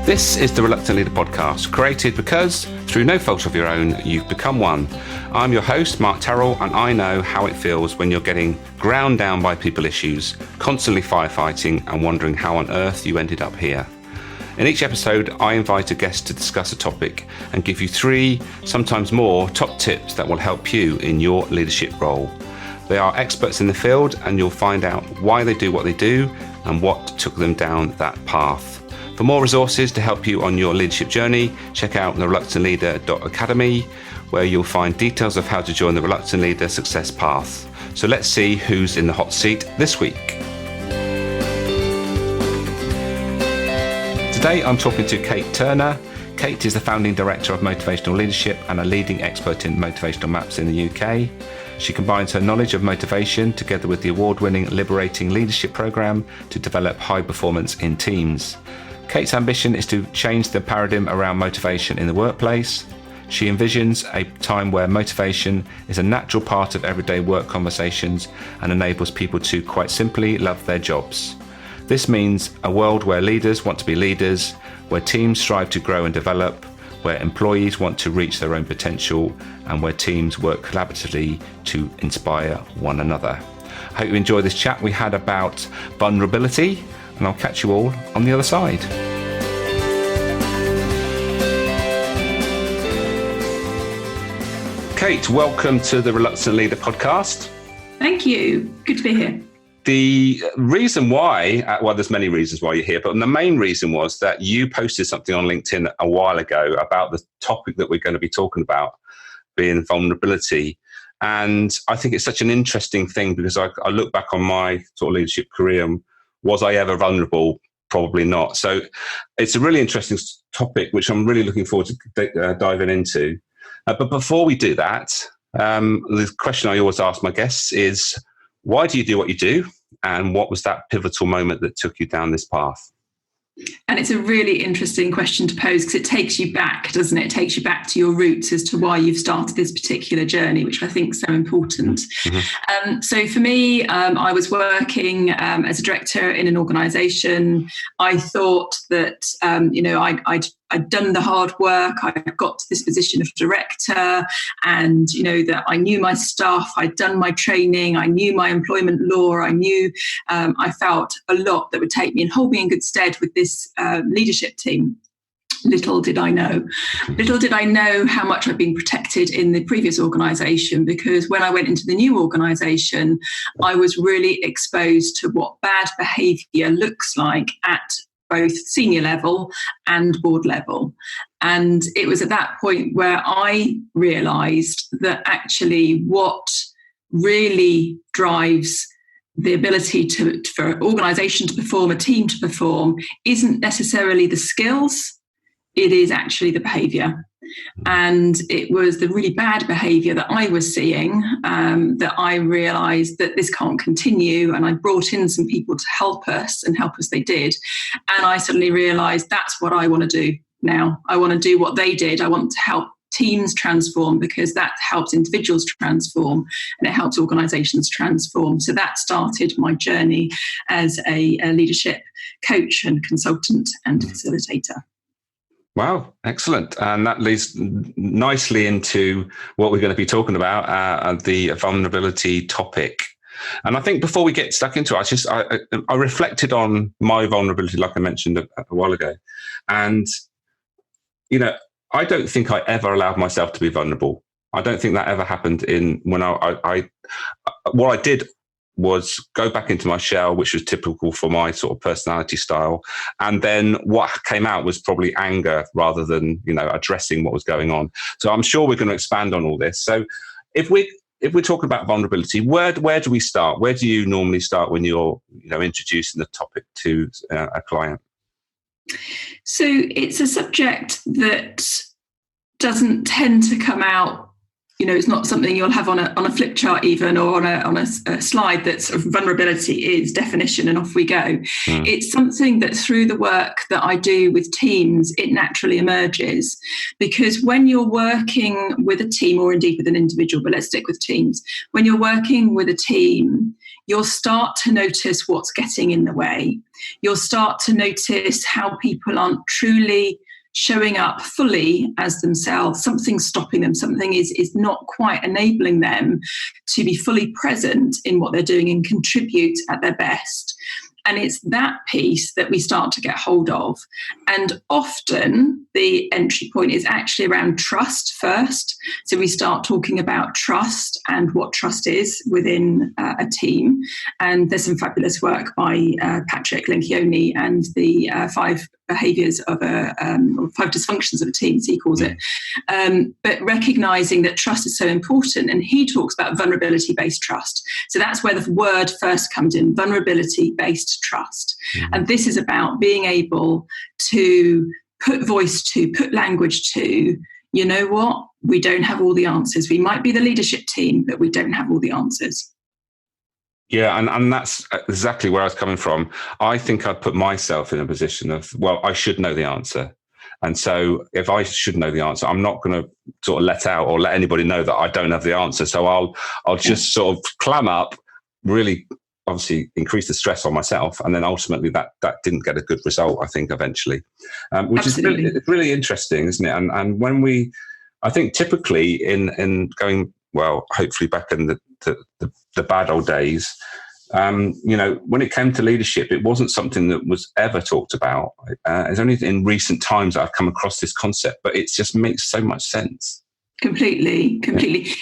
This is the Reluctant Leader podcast, created because, through no fault of your own, you've become one. I'm your host, Mark Terrell, and I know how it feels when you're getting ground down by people issues, constantly firefighting and wondering how on earth you ended up here. In each episode, I invite a guest to discuss a topic and give you 3, sometimes more, top tips that will help you in your leadership role. They are experts in the field, and you'll find out why they do what they do and what took them down that path. For more resources to help you on your leadership journey, check out thereluctantleader.academy, where you'll find details of how to join the Reluctant Leader Success Path. So let's see who's in the hot seat this week. Today I'm talking to Kate Turner. Kate is the founding director of Motivational Leadership and a leading expert in motivational maps in the UK. She combines her knowledge of motivation together with the award-winning Liberating Leadership Programme to develop high performance in teams. Kate's ambition is to change the paradigm around motivation in the workplace. She envisions a time where motivation is a natural part of everyday work conversations and enables people to quite simply love their jobs. This means a world where leaders want to be leaders, where teams strive to grow and develop, where employees want to reach their own potential, and where teams work collaboratively to inspire one another. I hope you enjoy this chat we had about vulnerability, and I'll catch you all on the other side. Kate, welcome to the Reluctant Leader podcast. Thank you. Good to be here. The reason why, well, there's many reasons why you're here, but the main reason was that you posted something on LinkedIn a while ago about the topic that we're going to be talking about, being vulnerability. And I think it's such an interesting thing because I look back on my sort of leadership career and was I ever vulnerable? Probably not. So it's a really interesting topic, which I'm really looking forward to diving into. But before we do that, the question I always ask my guests is, why do you do what you do? And what was that pivotal moment that took you down this path? And it's a really interesting question to pose because it takes you back, doesn't it? It takes you back to your roots as to why you've started this particular journey, which I think is so important. Mm-hmm. So for me, I was working as a director in an organisation. I thought that, I'd done the hard work. I got to this position of director and, that I knew my staff. I'd done my training. I knew my employment law. I knew I felt a lot that would take me and hold me in good stead with this leadership team. Little did I know how much I'd been protected in the previous organisation, because when I went into the new organisation, I was really exposed to what bad behaviour looks like at both senior level and board level. And it was at that point where I realised that actually what really drives the ability for an organisation to perform, a team to perform, isn't necessarily the skills, it is actually the behaviour. And it was the really bad behaviour that I was seeing that I realised that this can't continue. And I brought in some people to help us, and help us they did. And I suddenly realised that's what I want to do now. I want to do what they did. I want to help teams transform, because that helps individuals transform and it helps organisations transform. So that started my journey as a leadership coach and consultant and facilitator. Wow, excellent. And that leads nicely into what we're going to be talking about, the vulnerability topic. And I think before we get stuck into it, I reflected on my vulnerability, like I mentioned a while ago. And, I don't think I ever allowed myself to be vulnerable. I don't think that ever happened what I did was go back into my shell, which was typical for my sort of personality style. And then what came out was probably anger rather than, addressing what was going on. So I'm sure we're going to expand on all this. So if we're talking about vulnerability, where do we start? Where do you normally start when you're, introducing the topic to a client? So it's a subject that doesn't tend to come out it's not something you'll have on a flip chart even, or on a slide that's sort of vulnerability is definition and off we go. It's something that through the work that I do with teams, it naturally emerges, because when you're working with a team, or indeed with an individual, but let's stick with teams, when you're working with a team, you'll start to notice what's getting in the way. You'll start to notice how people aren't truly showing up fully as themselves. Something's stopping them. Something is not quite enabling them to be fully present in what they're doing and contribute at their best. And it's that piece that we start to get hold of. And often the entry point is actually around trust first. So we start talking about trust and what trust is within a team. And there's some fabulous work by Patrick Lencioni and the 5 behaviours of or 5 dysfunctions of a team, as he calls it. But recognising that trust is so important. And he talks about vulnerability-based trust. So that's where the word first comes in, vulnerability-based trust. And this is about being able to put voice to, put language to, you know what, we don't have all the answers. We might be the leadership team, but we don't have all the answers. Yeah, and that's exactly where I was coming from. I think I'd put myself in a position of, well, I should know the answer. And so if I should know the answer, I'm not going to sort of let out or let anybody know that I don't have the answer. So I'll just sort of clam up, really obviously increase the stress on myself. And then ultimately that didn't get a good result, I think, eventually, which Absolutely. is really interesting, isn't it? And when I think typically in going, well, hopefully back in the bad old days, when it came to leadership, it wasn't something that was ever talked about. It's only in recent times that I've come across this concept, but it just makes so much sense. Completely.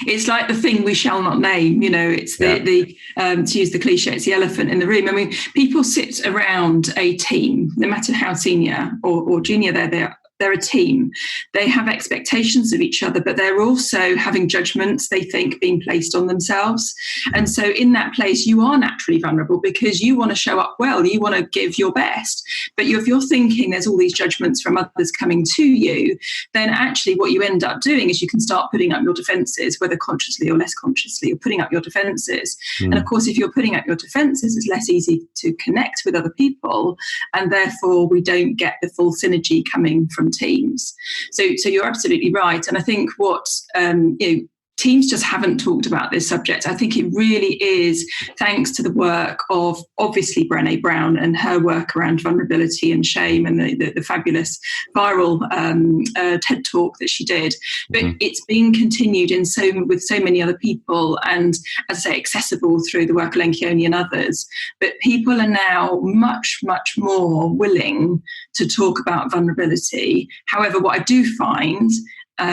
It's like the thing we shall not name. It's the to use the cliche, it's the elephant in the room. I mean, people sit around a team, no matter how senior or junior they're a team. They have expectations of each other, but they're also having judgments, they think, being placed on themselves. And so in that place, you are naturally vulnerable because you want to show up well, you want to give your best. But if you're thinking there's all these judgments from others coming to you, then actually what you end up doing is you can start putting up your defenses, whether consciously or less consciously, you're putting up your defenses. And of course, if you're putting up your defenses, it's less easy to connect with other people. And therefore, we don't get the full synergy coming from teams. So you're absolutely right. And I think what teams just haven't talked about this subject. I think it really is thanks to the work of obviously Brené Brown and her work around vulnerability and shame and the fabulous viral TED talk that she did. But it's being continued with so many other people, and as I say, accessible through the work of Lencioni and others. But people are now much, much more willing to talk about vulnerability. However, what I do find,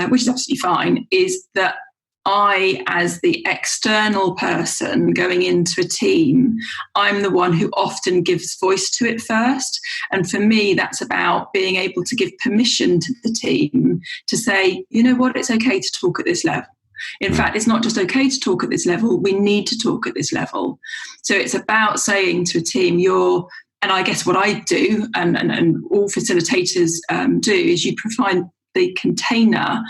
which is absolutely fine, is that I, as the external person going into a team, I'm the one who often gives voice to it first. And for me, that's about being able to give permission to the team to say, you know what, it's okay to talk at this level. In fact, it's not just okay to talk at this level, we need to talk at this level. So it's about saying to a team, and I guess what I do, and all facilitators do, is you provide the container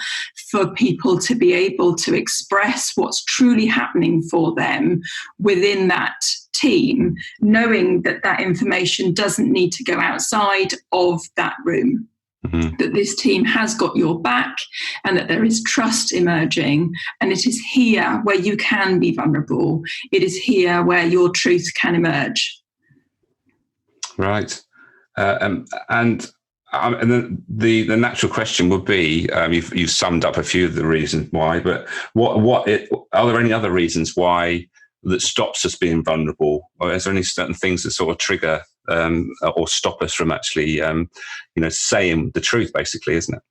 for people to be able to express what's truly happening for them within that team, knowing that information doesn't need to go outside of that room. That this team has got your back and that there is trust emerging, and it is here where you can be vulnerable. It is here where your truth can emerge. Right. And then the natural question would be, you've summed up a few of the reasons why, but are there any other reasons why that stops us being vulnerable? Or is there any certain things that sort of trigger or stop us from actually, saying the truth, basically, isn't it?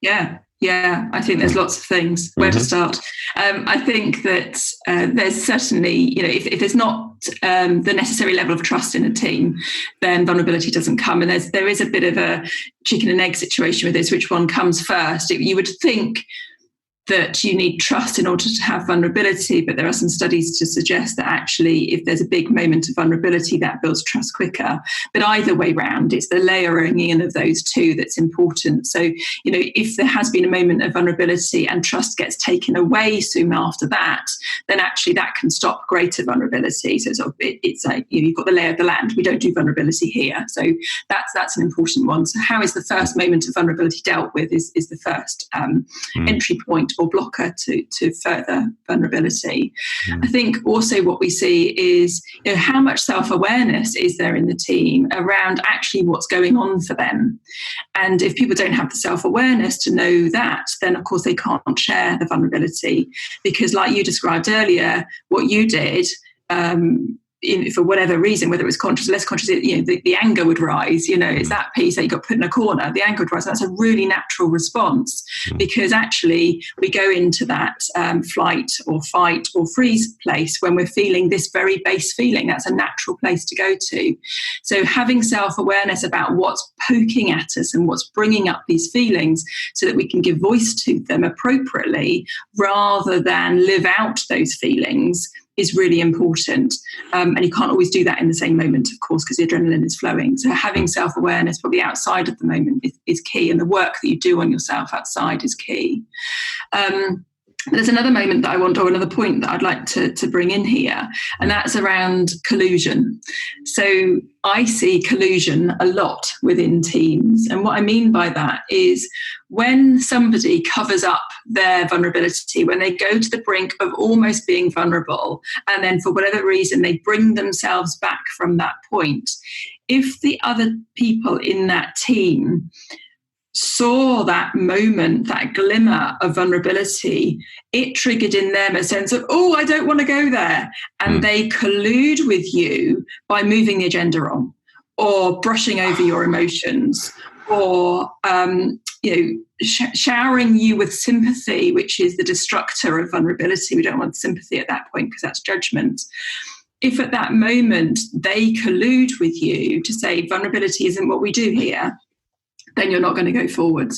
Yeah. I think there's lots of things. Where to start? I think that there's certainly, if there's not the necessary level of trust in a team, then vulnerability doesn't come. And there is a bit of a chicken and egg situation with this. Which one comes first? You would think that you need trust in order to have vulnerability, but there are some studies to suggest that actually if there's a big moment of vulnerability, that builds trust quicker. But either way round, it's the layering in of those two that's important. So, if there has been a moment of vulnerability and trust gets taken away soon after that, then actually that can stop greater vulnerability. So it's like, you've got the lay of the land. We don't do vulnerability here. So that's an important one. So how is the first moment of vulnerability dealt with is the first entry point or blocker to further vulnerability. I think also what we see is, how much self-awareness is there in the team around actually what's going on for them. And if people don't have the self-awareness to know that, then of course they can't share the vulnerability, because like you described earlier, what you did, for whatever reason, whether it was conscious or less conscious, the anger would rise. It's that piece that you got put in a corner, the anger would rise. That's a really natural response, because actually we go into that flight or fight or freeze place when we're feeling this very base feeling. That's a natural place to go to. So having self-awareness about what's poking at us and what's bringing up these feelings, so that we can give voice to them appropriately rather than live out those feelings, is really important. And you can't always do that in the same moment, of course, because the adrenaline is flowing. So having self-awareness probably outside of the moment is key, and the work that you do on yourself outside is key. There's another moment that I want, or another point that I'd like to bring in here, and that's around collusion. So I see collusion a lot within teams. And what I mean by that is when somebody covers up their vulnerability, when they go to the brink of almost being vulnerable, and then for whatever reason, they bring themselves back from that point. If the other people in that team saw that moment, that glimmer of vulnerability, it triggered in them a sense of, oh, I don't want to go there. And they collude with you by moving the agenda on, or brushing over your emotions, or showering you with sympathy, which is the destructor of vulnerability. We don't want sympathy at that point, because that's judgment. If at that moment they collude with you to say vulnerability isn't what we do here, then you're not going to go forward.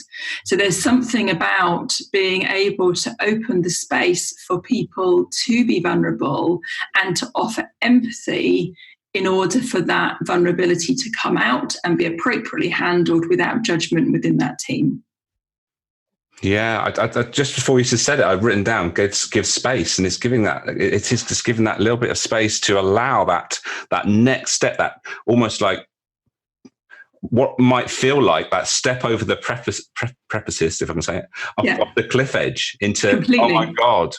So there's something about being able to open the space for people to be vulnerable and to offer empathy in order for that vulnerability to come out and be appropriately handled without judgment within that team. Yeah, I just before you said it, I've written down give space, and it's giving that. It is just giving that little bit of space to allow that next step, that almost like what might feel like that step over the precipice, if I can say it, of the cliff edge into, completely. Oh my God.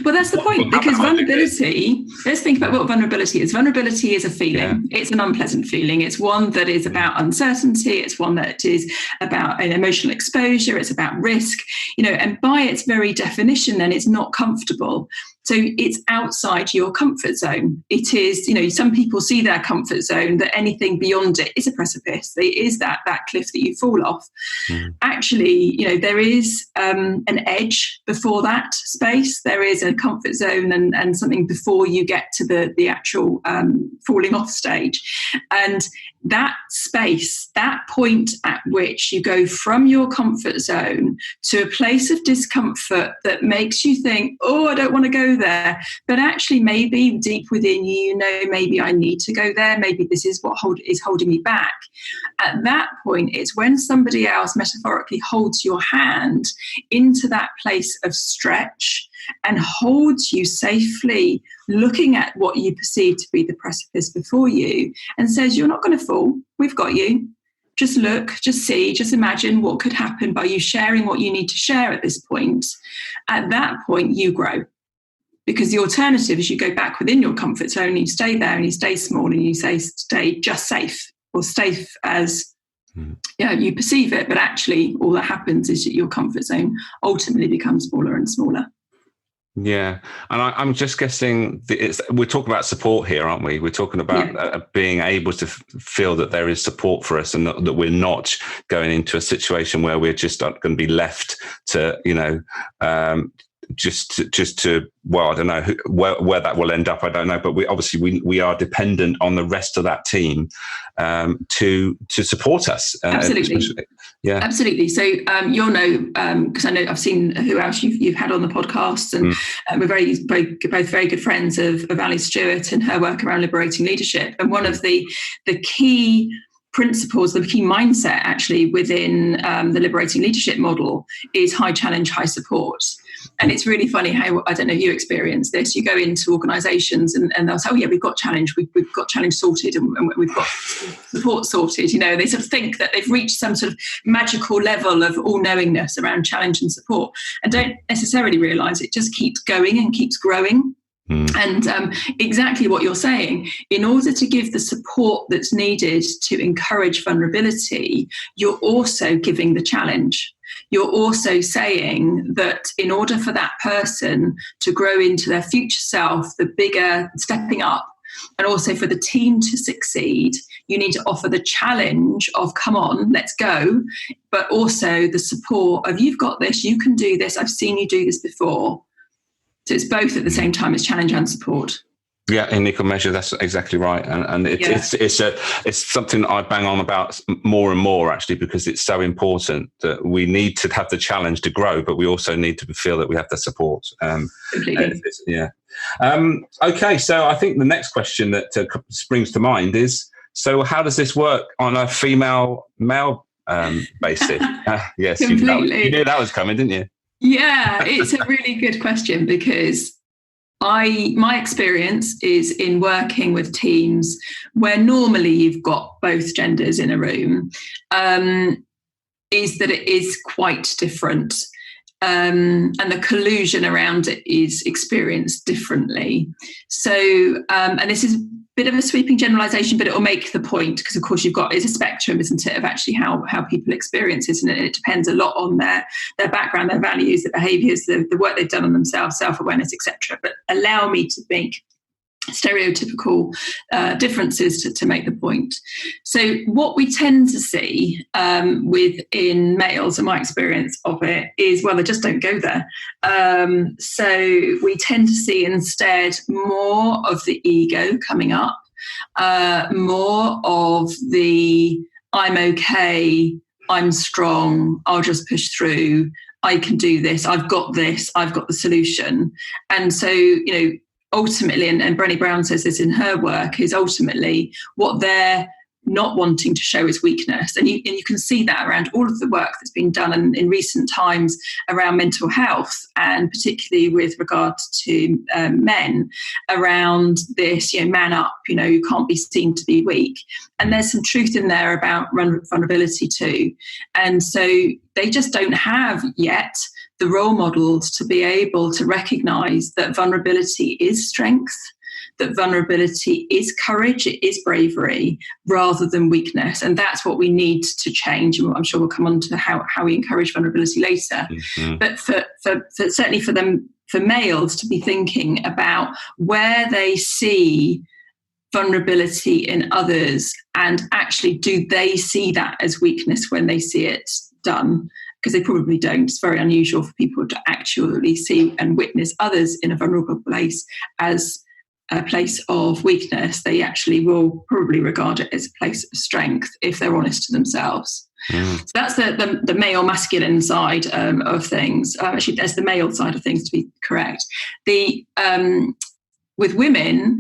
Well, that's the point, because vulnerability, let's think about what vulnerability is. Vulnerability is a feeling. Yeah. It's an unpleasant feeling. It's one that is about uncertainty. It's one that is about an emotional exposure. It's about risk, and by its very definition, then it's not comfortable. So it's outside your comfort zone. It is, some people see their comfort zone, that anything beyond it is a precipice. It is that cliff that you fall off. Actually, there is an edge before that space. There is a comfort zone and something before you get to the actual falling off stage. And that space, that point at which you go from your comfort zone to a place of discomfort that makes you think, oh, I don't want to go there. But actually, maybe deep within you, maybe I need to go there. Maybe this is what is holding me back. At that point, it's when somebody else metaphorically holds your hand into that place of stretch and holds you safely, looking at what you perceive to be the precipice before you, and says, you're not going to fall. We've got you. Just look, just see, just imagine what could happen by you sharing what you need to share at this point. At that point, you grow. Because the alternative is you go back within your comfort zone and you stay there and you stay small and you say, stay just safe, or safe as you perceive it. But actually, all that happens is that your comfort zone ultimately becomes smaller and smaller. Yeah, and I'm just guessing we're talking about support here, aren't we? We're talking about being able to feel that there is support for us, and that we're not going into a situation where we're just going to be left to, well, I don't know where that will end up. I don't know, but we are dependent on the rest of that team to support us. Absolutely. Yeah, absolutely. So you'll know, because I know I've seen who else you've had on the podcast, and we're both very good friends of Ali Stewart and her work around liberating leadership. And one of the key principles, the key mindset actually within the liberating leadership model is high challenge, high support. And it's really funny how, I don't know if you experience this, you go into organisations and they'll say, oh yeah, we've got challenge sorted and we've got support sorted. You know, they sort of think that they've reached some sort of magical level of all-knowingness around challenge and support, and don't necessarily realise it just keeps going and keeps growing. And exactly what you're saying, in order to give the support that's needed to encourage vulnerability, you're also giving the challenge. You're also saying that in order for that person to grow into their future self, the bigger stepping up, and also for the team to succeed, you need to offer the challenge of, come on, let's go, but also the support of, you've got this, you can do this, I've seen you do this before. So it's both at the same time as challenge and support. Yeah, in equal measure, that's exactly right, and it's something I bang on about more and more actually, because it's so important that we need to have the challenge to grow, but we also need to feel that we have the support. Completely. Okay, so I think the next question that springs to mind is: so how does this work on a female-male basis? Yes, completely. You knew that was coming, didn't you? Yeah, it's a really good question, because my experience is in working with teams where normally you've got both genders in a room, is that it is quite different. And the collusion around it is experienced differently. So, and this is a bit of a sweeping generalization, but it will make the point, because of course it's a spectrum, isn't it, of actually how people experience it, and it depends a lot on their background, their values, their behaviours, the work they've done on themselves, self-awareness, etc. But allow me to make stereotypical differences to make the point. So what we tend to see within males, and my experience of it is, well, they just don't go there. So we tend to see instead more of the ego coming up, more of the I'm okay, I'm strong, I'll just push through, I can do this, I've got the solution. And so, ultimately, and Brené Brown says this in her work, is ultimately what they're not wanting to show is weakness. And you can see that around all of the work that's been done in recent times around mental health, and particularly with regard to men, around this, man up, you can't be seen to be weak. And there's some truth in there about vulnerability too. And so they just don't have yet the role models to be able to recognize that vulnerability is strength, that vulnerability is courage, it is bravery, rather than weakness. And that's what we need to change. And I'm sure we'll come on to how we encourage vulnerability later. Mm-hmm. But for certainly for males to be thinking about where they see vulnerability in others, and actually do they see that as weakness when they see it done? Because they probably don't. It's very unusual for people to actually see and witness others in a vulnerable place as a place of weakness. They actually will probably regard it as a place of strength if they're honest to themselves. So that's the male masculine side of things. Actually, there's the male side of things, to be correct. With women,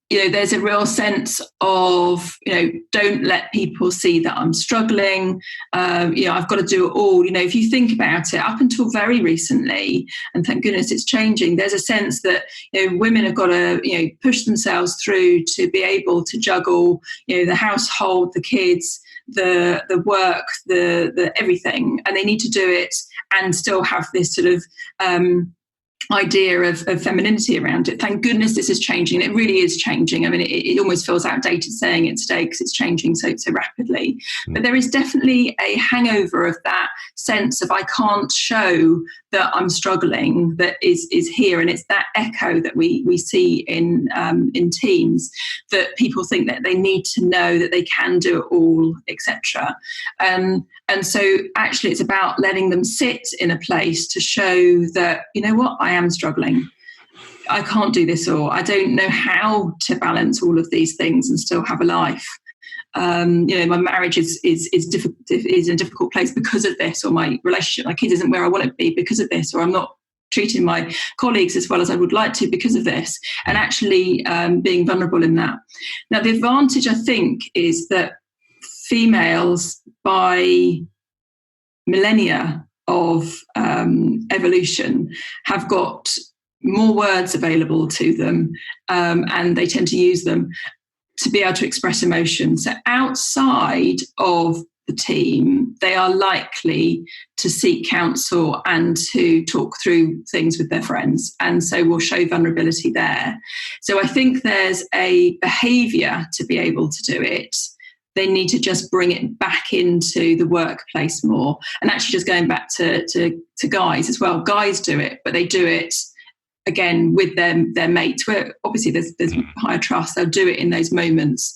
there's a real sense of, don't let people see that I'm struggling. I've got to do it all. If you think about it, up until very recently, and thank goodness it's changing, there's a sense that, women have got to, push themselves through to be able to juggle, the household, the kids, the work, the everything, and they need to do it and still have this sort of idea of femininity around it. Thank goodness this is changing. It really is changing. I mean, it almost feels outdated saying it today because it's changing so rapidly. But there is definitely a hangover of that sense of I can't show that I'm struggling that is here, and it's that echo that we see in teams, that people think that they need to know that they can do it all, etc. And so actually it's about letting them sit in a place to show that, you know what, I am struggling. I can't do this, or I don't know how to balance all of these things and still have a life. My marriage is in a difficult place because of this, or my relationship, my kids isn't where I want it to be because of this, or I'm not treating my colleagues as well as I would like to because of this, and actually being vulnerable in that. Now, the advantage, I think, is that females, by millennia of evolution, have got more words available to them, and they tend to use them to be able to express emotion. So outside of the team, they are likely to seek counsel and to talk through things with their friends, and so will show vulnerability there. So I think there's a behaviour to be able to do it. They need to just bring it back into the workplace more. And actually just going back to guys as well, guys do it, but they do it again with their mates, where obviously there's higher trust. They'll do it in those moments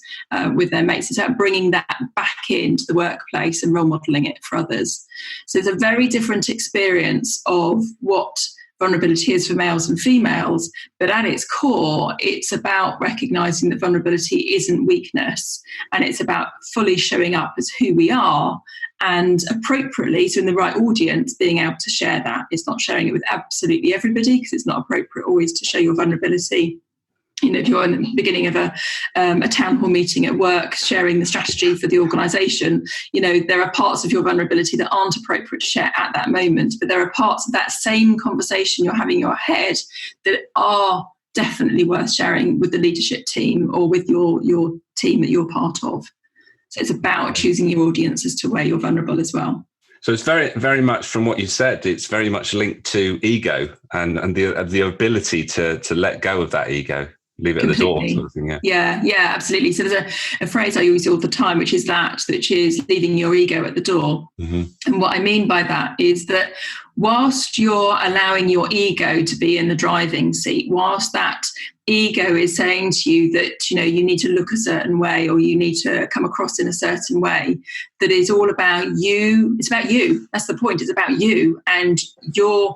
with their mates. It's about bringing that back into the workplace and role modelling it for others. So it's a very different experience of what vulnerability is for males and females, but at its core, it's about recognising that vulnerability isn't weakness, and it's about fully showing up as who we are, and appropriately, so in the right audience, being able to share that. It's not sharing it with absolutely everybody, because it's not appropriate always to show your vulnerability. If you're in the beginning of a town hall meeting at work, sharing the strategy for the organisation, there are parts of your vulnerability that aren't appropriate to share at that moment. But there are parts of that same conversation you're having in your head that are definitely worth sharing with the leadership team or with your team that you're part of. So it's about choosing your audience as to where you're vulnerable as well. So it's very, very much from what you said, it's very much linked to ego and the ability to let go of that ego. Leave it completely. At the door, sort of thing, yeah, absolutely. So there's a phrase I use all the time, which is leaving your ego at the door. Mm-hmm. And what I mean by that is that whilst you're allowing your ego to be in the driving seat, whilst that ego is saying to you that, you need to look a certain way, or you need to come across in a certain way, that is all about you. It's about you. That's the point. It's about you and your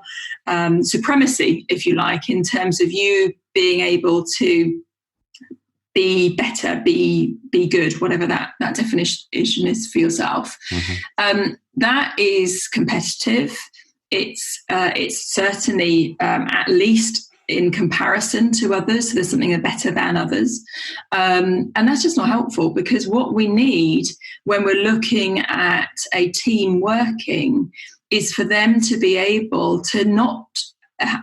supremacy, if you like, in terms of you being able to be better, be good, whatever that definition is for yourself. Mm-hmm. That is competitive. It's certainly at least in comparison to others. So there's something better than others. And that's just not helpful, because what we need when we're looking at a team working is for them to be able to not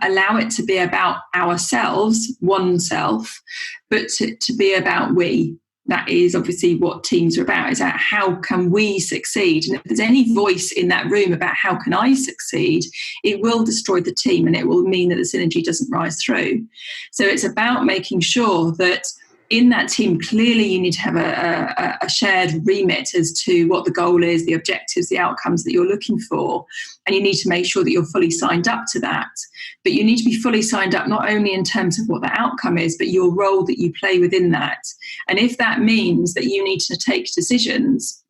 allow it to be about ourselves, oneself, but to be about we. That is obviously what teams are about, is about how can we succeed. And if there's any voice in that room about how can I succeed, it will destroy the team, and it will mean that the synergy doesn't rise through. So it's about making sure that in that team, clearly you need to have a shared remit as to what the goal is, the objectives, the outcomes that you're looking for. And you need to make sure that you're fully signed up to that. But you need to be fully signed up not only in terms of what the outcome is, but your role that you play within that. And if that means that you need to take decisions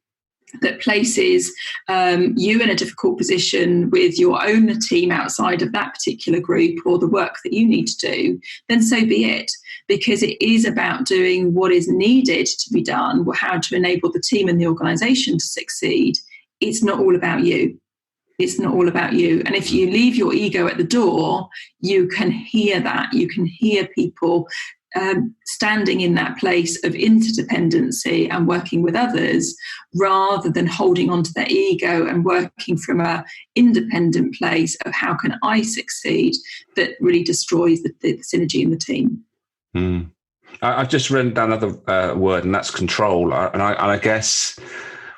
that places you in a difficult position with your own team outside of that particular group, or the work that you need to do, then so be it. Because it is about doing what is needed to be done, or how to enable the team and the organisation to succeed. It's not all about you. It's not all about you. And if you leave your ego at the door, you can hear that. You can hear people standing in that place of interdependency and working with others, rather than holding on to their ego and working from an independent place of how can I succeed, that really destroys the synergy in the team. Mm. I've just written down another word, and that's control. And I guess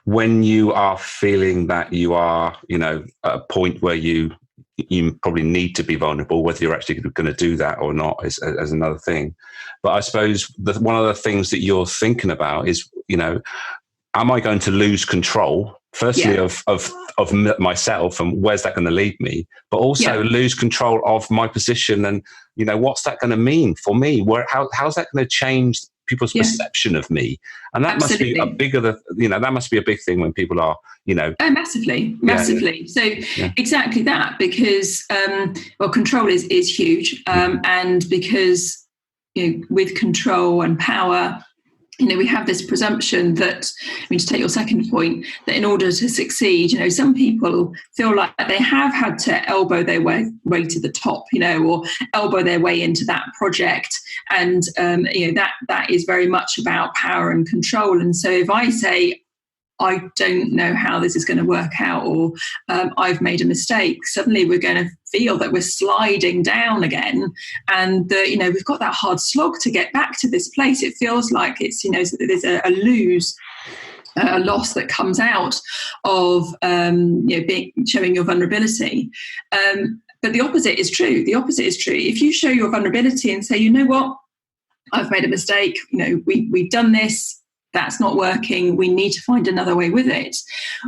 when you are feeling that you are, at a point where you you probably need to be vulnerable. Whether you're actually going to do that or not is another thing. But I suppose one of the things that you're thinking about is, am I going to lose control? Firstly, of myself, and where's that going to lead me? But also lose control of my position, and what's that going to mean for me? How's that going to change people's perception of me? And that must be that must be a big thing when people are, Oh, massively. So exactly that, because control is huge, and because with control and power, we have this presumption that, to take your second point, that in order to succeed, some people feel like they have had to elbow their way to the top, or elbow their way into that project. And, that is very much about power and control. And so if I say, I don't know how this is going to work out, or I've made a mistake, suddenly we're going to feel that we're sliding down again, and we've got that hard slog to get back to this place. It feels like it's there's a loss that comes out of showing your vulnerability. But the opposite is true. If you show your vulnerability and say, what, I've made a mistake. We've done this. That's not working. We need to find another way with it.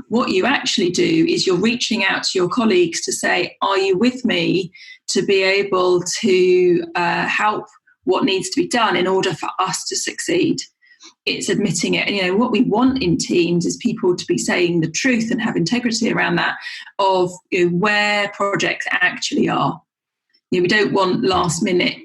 What you actually do is you're reaching out to your colleagues to say, are you with me to be able to help what needs to be done in order for us to succeed? It's admitting it. And, what we want in teams is people to be saying the truth and have integrity around that of where projects actually are. We don't want last minute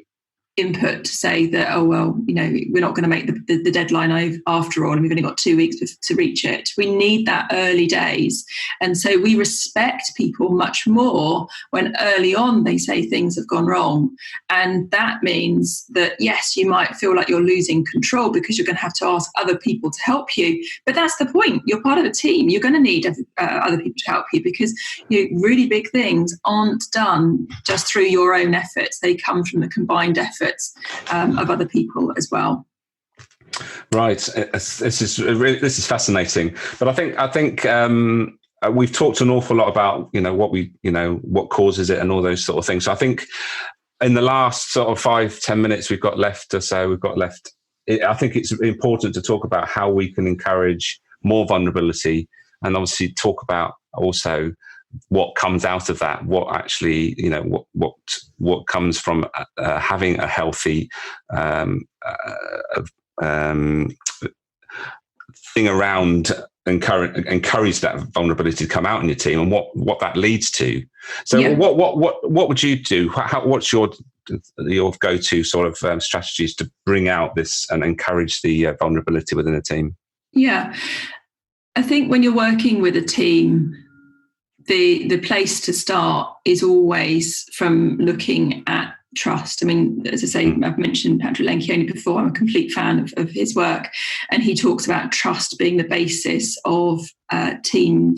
input to say that, we're not going to make the deadline after all, and we've only got 2 weeks to reach it. We need that early days. And so we respect people much more when early on they say things have gone wrong. And that means that, yes, you might feel like you're losing control because you're going to have to ask other people to help you. But that's the point. You're part of a team. You're going to need other people to help you, because really big things aren't done just through your own efforts. They come from the combined efforts of other people as well. Right. This is fascinating. But I think we've talked an awful lot about what causes it and all those sort of things. So I think in the last sort of 5-10 minutes we've got left, I think it's important to talk about how we can encourage more vulnerability, and obviously talk about also what comes out of that, what actually, what comes from having a healthy thing around encourage that vulnerability to come out in your team, and what that leads to. So what would you do? What's your go-to sort of strategies to bring out this and encourage the vulnerability within a team? Yeah, I think when you're working with a team, the place to start is always from looking at trust. I mean, as I say, I've mentioned Patrick Lencioni before. I'm a complete fan of his work, and he talks about trust being the basis of team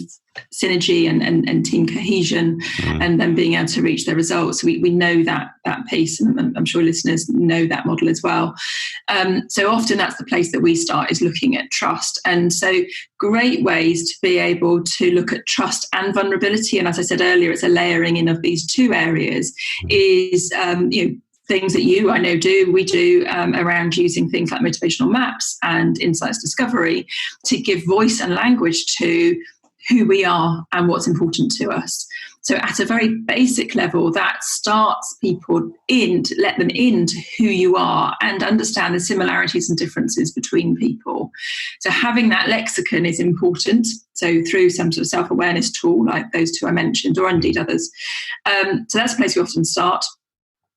synergy and team cohesion, and then being able to reach their results. We know that piece, and I'm sure listeners know that model as well. So often that's the place that we start, is looking at trust. And so great ways to be able to look at trust and vulnerability, and as I said earlier, it's a layering in of these two areas, is things that I know we do around using things like motivational maps and insights discovery to give voice and language to who we are and what's important to us. So at a very basic level, that starts people to let them into who you are and understand the similarities and differences between people. So having that lexicon is important. So through some sort of self-awareness tool like those two I mentioned, or indeed others. So that's a place we often start.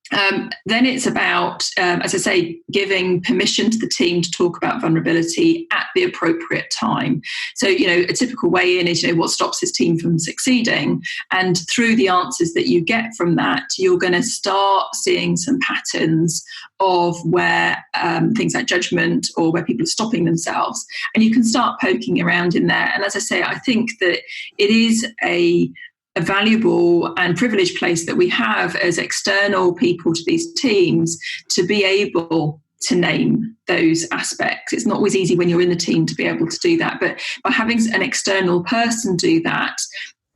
Then it's about, as I say, giving permission to the team to talk about vulnerability at the appropriate time. So, a typical way in is, what stops this team from succeeding? And through the answers that you get from that, you're going to start seeing some patterns of where things like judgment, or where people are stopping themselves. And you can start poking around in there. And as I say, I think that it is a valuable and privileged place that we have as external people to these teams to be able to name those aspects. It's not always easy when you're in the team to be able to do that, but by having an external person do that,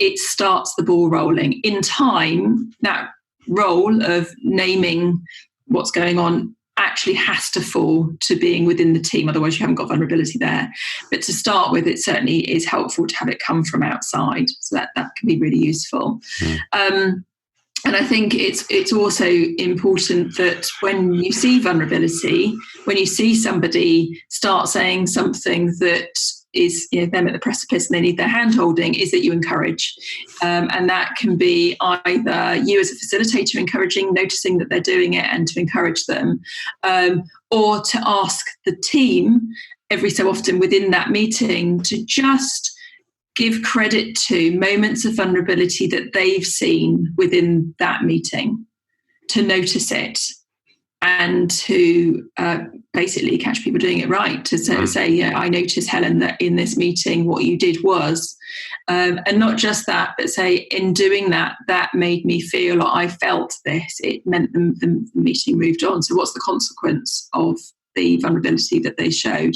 it starts the ball rolling. In time, that role of naming what's going on actually has to fall to being within the team, otherwise you haven't got vulnerability there. But to start with, it certainly is helpful to have it come from outside, so that can be really useful. And I think it's also important that when you see vulnerability, when you see somebody start saying something that is them at the precipice and they need their hand holding, is that you encourage. And that can be either you as a facilitator encouraging, noticing that they're doing it and to encourage them, or to ask the team every so often within that meeting to just give credit to moments of vulnerability that they've seen within that meeting, to notice it and to basically catch people doing it right, to say, yeah, I noticed, Helen, that in this meeting what you did was, and not just that, but say, in doing that, that made me feel, or I felt this, it meant the meeting moved on. So what's the consequence of the vulnerability that they showed?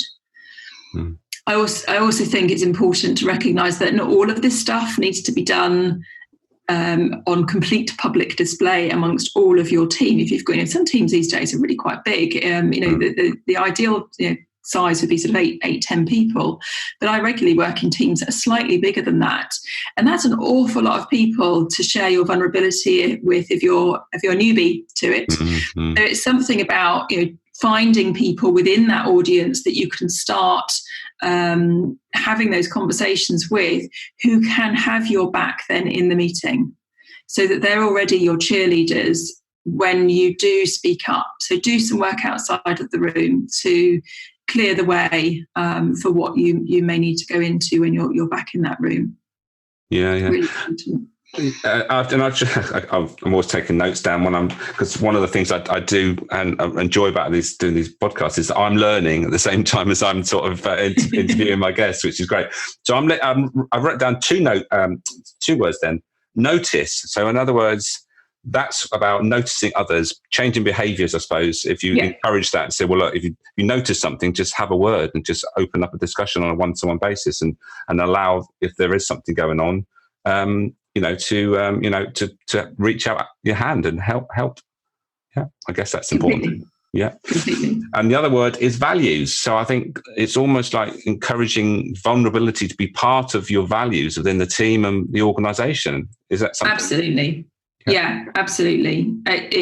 I also think it's important to recognise that not all of this stuff needs to be done on complete public display amongst all of your team. If you've got, some teams these days are really quite big. The ideal size would be sort of 8-10 people, but I regularly work in teams that are slightly bigger than that, and that's an awful lot of people to share your vulnerability with if you're a newbie to it. So it's something about finding people within that audience that you can start having those conversations with, who can have your back then in the meeting, so that they're already your cheerleaders when you do speak up. So do some work outside of the room to clear the way for what you may need to go into when you're back in that room. Really important. I'm always taking notes down because one of the things I do and I enjoy about doing these podcasts is that I'm learning at the same time as I'm sort of interviewing my guests, which is great. So I wrote down two words then. Notice. So in other words, that's about noticing others, changing behaviours, I suppose. If you encourage that and say, well, look, if you notice something, just have a word and just open up a discussion on a one-to-one basis and allow, if there is something going on, to reach out your hand and help. Yeah, I guess that's important. Completely. Yeah. Completely. And the other word is values. So I think it's almost like encouraging vulnerability to be part of your values within the team and the organisation. Is that something? Absolutely. Yeah, absolutely.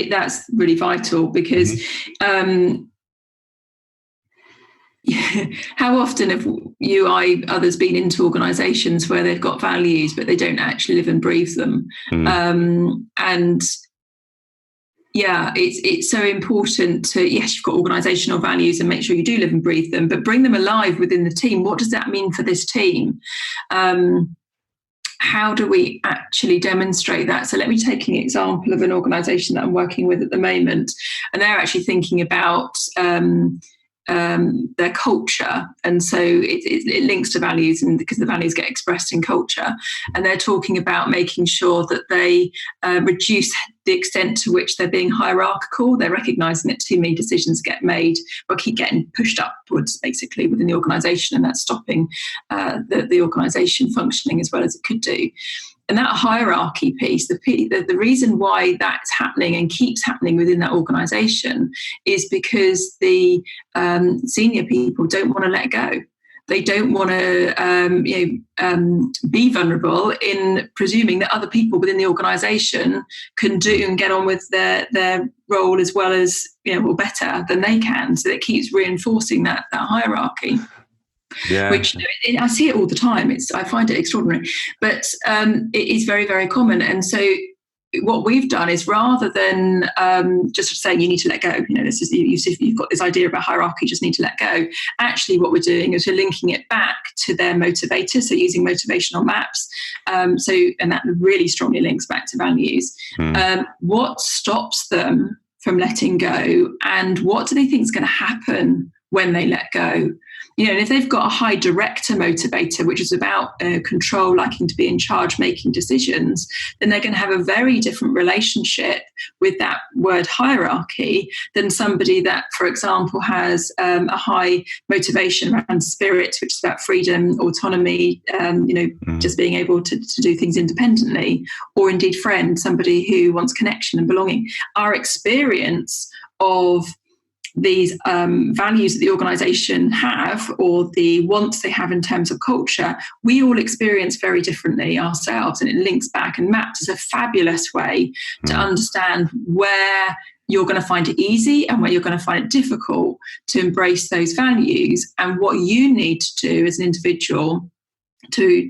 That's really vital because how often have others been into organisations where they've got values but they don't actually live and breathe them? It's so important to, yes, you've got organisational values and make sure you do live and breathe them, but bring them alive within the team. What does that mean for this team? How do we actually demonstrate that? So let me take an example of an organisation that I'm working with at the moment, and they're actually thinking about their culture, and so it links to values, and because the values get expressed in culture, and they're talking about making sure that they reduce the extent to which they're being hierarchical. They're recognising that too many decisions get made or keep getting pushed upwards basically within the organisation, and that's stopping the organisation functioning as well as it could do. And that hierarchy piece, the reason why that's happening and keeps happening within that organisation is because the senior people don't want to let go. They don't want to be vulnerable in presuming that other people within the organisation can do and get on with their role as well as, or better than they can. So it keeps reinforcing that hierarchy. Yeah. Which I see it all the time. I find it extraordinary, but it is very, very common. And so what we've done is, rather than just saying you need to let go, you've got this idea about hierarchy, you just need to let go. Actually, what we're doing is we're linking it back to their motivator, so using motivational maps. And that really strongly links back to values. What stops them from letting go, and what do they think is going to happen when they let go. You know, and if they've got a high director motivator, which is about control, liking to be in charge, making decisions, then they're going to have a very different relationship with that word hierarchy than somebody that, for example, has a high motivation around spirit, which is about freedom, autonomy, just being able to do things independently, or indeed friend, somebody who wants connection and belonging. Our experience of these values that the organisation have, or the wants they have in terms of culture, we all experience very differently ourselves, and it links back, and MAPS is a fabulous way to understand where you're going to find it easy and where you're going to find it difficult to embrace those values, and what you need to do as an individual to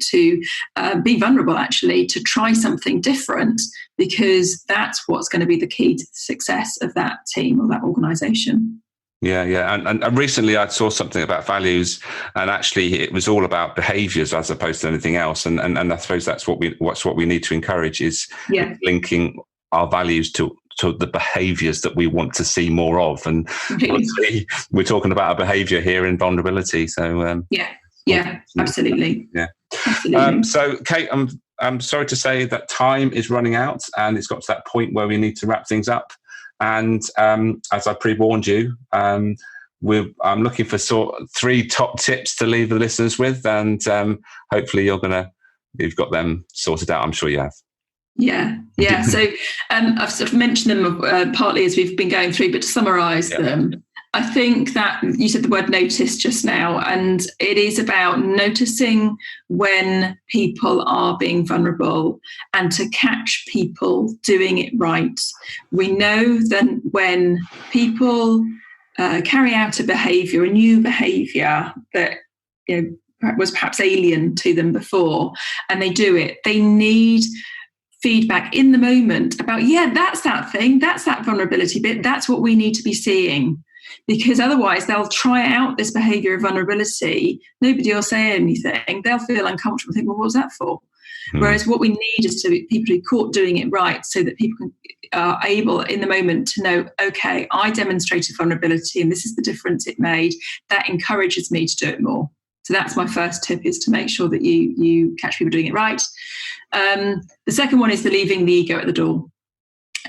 be vulnerable, actually, to try something different, because that's what's going to be the key to the success of that team or that organisation. Yeah. And recently I saw something about values, and actually it was all about behaviours as opposed to anything else. And I suppose that's what we need to encourage, is linking our values to the behaviours that we want to see more of. And we're talking about a behaviour here in vulnerability. So absolutely. Yeah. Absolutely. So Kate, I'm sorry to say that time is running out, and it's got to that point where we need to wrap things up. And as I pre-warned you, I'm looking for sort of 3 top tips to leave the listeners with, and hopefully you've got them sorted out. I'm sure you have. Yeah. So I've sort of mentioned them partly as we've been going through, but to summarise them, I think that you said the word notice just now, and it is about noticing when people are being vulnerable and to catch people doing it right. We know that when people carry out a behaviour, a new behaviour that was perhaps alien to them before, and they do it, they need feedback in the moment about, that's that thing, that's that vulnerability bit, that's what we need to be seeing. Because otherwise they'll try out this behaviour of vulnerability, nobody will say anything, they'll feel uncomfortable and think, well, what was that for? Whereas what we need is to be people who caught doing it right, so that people are able in the moment to know, okay, I demonstrated vulnerability and this is the difference it made. That encourages me to do it more. So that's my first tip, is to make sure that you catch people doing it right. The second one is the leaving the ego at the door.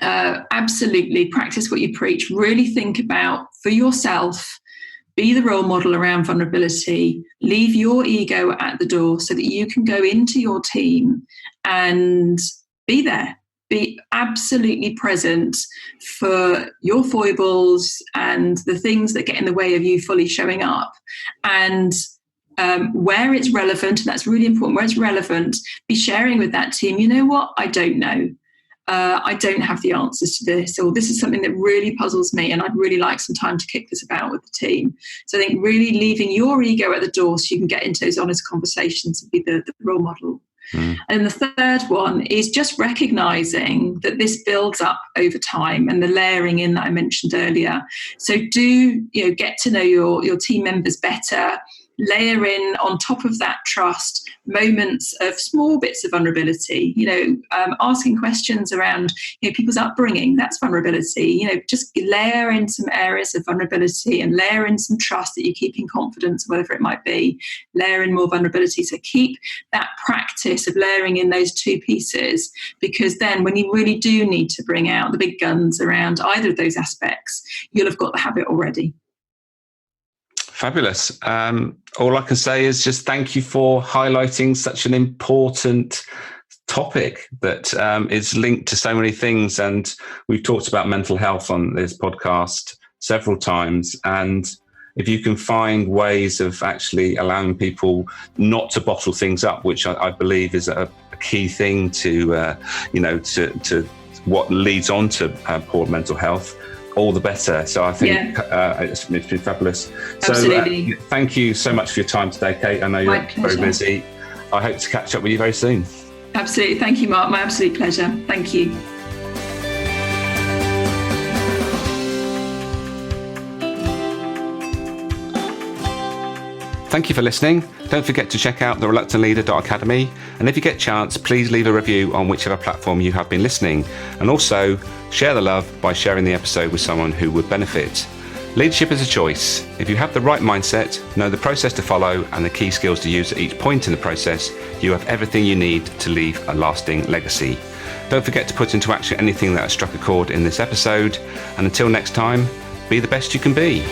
Absolutely practice what you preach. Really think about, for yourself, be the role model around vulnerability. Leave your ego at the door so that you can go into your team and be there. Be absolutely present for your foibles and the things that get in the way of you fully showing up. And where it's relevant, and that's really important, where it's relevant, be sharing with that team, you know what, I don't know. I don't have the answers to this, or this is something that really puzzles me and I'd really like some time to kick this about with the team. So I think really leaving your ego at the door so you can get into those honest conversations and be the role model. And the third one is just recognizing that this builds up over time, and the layering in that I mentioned earlier. So do get to know your team members better. Layer in on top of that trust moments of small bits of vulnerability, asking questions around people's upbringing, that's vulnerability. Just layer in some areas of vulnerability and layer in some trust that you keep in confidence, whatever it might be. Layer in more vulnerability. So keep that practice of layering in those 2 pieces, because then when you really do need to bring out the big guns around either of those aspects, you'll have got the habit already. Fabulous. All I can say is just thank you for highlighting such an important topic that is linked to so many things. And we've talked about mental health on this podcast several times. And if you can find ways of actually allowing people not to bottle things up, which I believe is a key thing to what leads on to poor mental health, all the better. So I think it's been fabulous. Absolutely. So thank you so much for your time today, Kate. I know you're very busy. I hope to catch up with you very soon. Absolutely. Thank you, Mark. My absolute pleasure. Thank you. Thank you for listening. Don't forget to check out thereluctantleader.academy. And if you get a chance, please leave a review on whichever platform you have been listening. And also share the love by sharing the episode with someone who would benefit. Leadership is a choice. If you have the right mindset, know the process to follow, and the key skills to use at each point in the process, you have everything you need to leave a lasting legacy. Don't forget to put into action anything that has struck a chord in this episode, and until next time, be the best you can be.